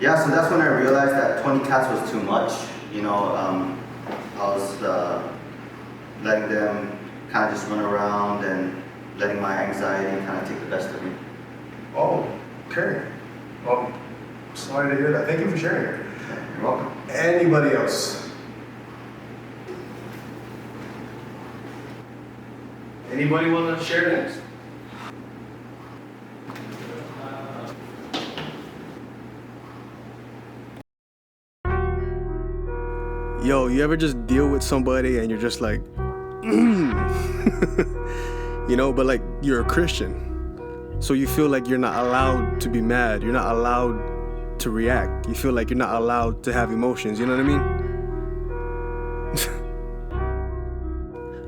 Yeah, so that's when I realized that 20 cats was too much. You know, I was letting them kind of just run around and letting my anxiety kind of take the best of me. Oh, okay. Well, sorry to hear that. Thank you for sharing it. Yeah, you're welcome. Anybody else? Anybody want to share next? Yo, you ever just deal with somebody and you're just like, you know, but like you're a Christian. So you feel like you're not allowed to be mad. You're not allowed to react. You feel like you're not allowed to have emotions. You know what I mean?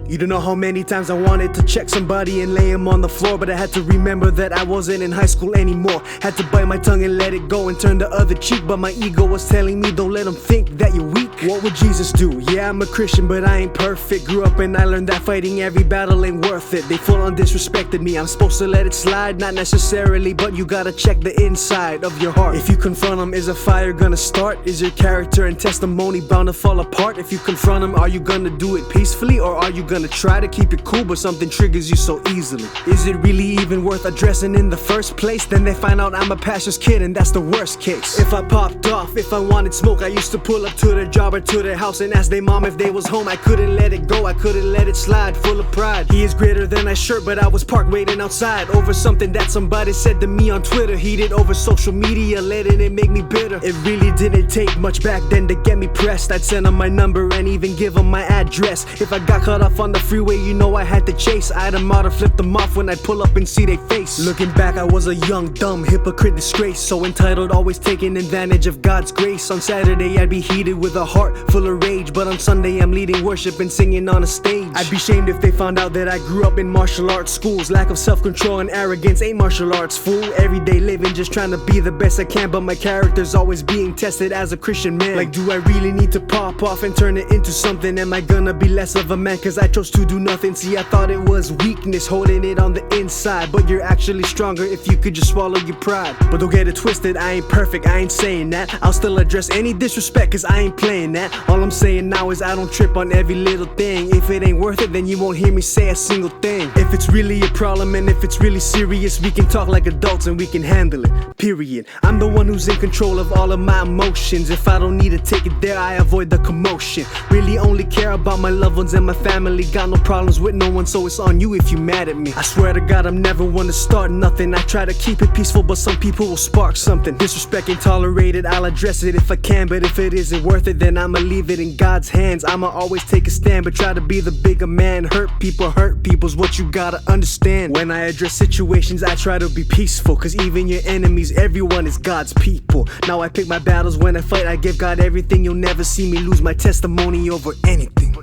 You don't know how many times I wanted to check somebody and lay him on the floor, but I had to remember that I wasn't in high school anymore. Had to bite my tongue and let it go and turn the other cheek, but my ego was telling me don't let them think that you're weak. What would Jesus do? Yeah, I'm a Christian, but I ain't perfect. Grew up and I learned that fighting every battle ain't worth it. They full on disrespected me. I'm supposed to let it slide? Not necessarily, but you gotta check the inside of your heart. If you confront them, is a fire gonna start? Is your character and testimony bound to fall apart? If you confront them, are you gonna do it peacefully, or are you gonna try to keep it cool but something triggers you so easily? Is it really even worth addressing in the first place? Then they find out I'm a pastor's kid and that's the worst case. If I popped off, if I wanted smoke, I used to pull up to their job or to their house and ask their mom if they was home. I couldn't let it go, I couldn't let it slide, full of pride. He is greater than I shirt, but I was parked waiting outside over something that somebody said to me on Twitter. Heated over social media, letting it make me bitter. It really didn't take much back then to get me pressed. I'd send them my number and even give them my address. If I got cut off on the freeway, you know I had to chase. I'd them out or flip them off when I'd pull up and see their face. Looking back, I was a young, dumb, hypocrite disgrace. So entitled, always taking advantage of God's grace. On Saturday, I'd be heated with a heart full of rage, but on Sunday, I'm leading worship and singing on a stage. I'd be shamed if they found out that I grew up in martial arts schools. Lack of self-control and arrogance ain't martial arts, fool. Everyday living, just trying to be the best I can, but my character's always being tested as a Christian man. Like, do I really need to pop off and turn it into something? Am I gonna be less of a man cause I chose to do nothing? See, I thought it was weakness, holding it on the inside, but you're actually stronger if you could just swallow your pride. But don't get it twisted, I ain't perfect, I ain't saying that. I'll still address any disrespect cause I ain't playing that. All I'm saying now is I don't trip on every little thing. If it ain't worth it, then you won't hear me say a single thing. If it's really a problem and if it's really serious, we can talk like adults and we can handle it, period. I'm the one who's in control of all of my emotions. If I don't need to take it there, I avoid the commotion. Really only care about my loved ones and my family. Got no problems with no one, so it's on you if you mad at me. I swear to God, I'm never one to start nothing. I try to keep it peaceful, but some people will spark something. Disrespect ain't tolerated, I'll address it if I can, but if it isn't worth it, then I'ma leave it in God's hands. I'ma always take a stand, but try to be the bigger man. Hurt people's what you gotta understand. When I address situations, I try to be peaceful, cause even your enemies, everyone is God's people. Now I pick my battles when I fight, I give God everything. You'll never see me lose my testimony over anything.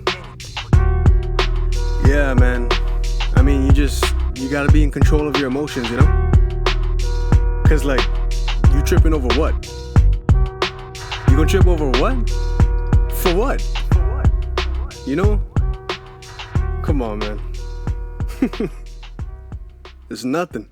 Yeah, man. I mean, you gotta be in control of your emotions, you know? Cause like, you tripping over what? You gonna trip over what? For what? You know? Come on, man. It's nothing.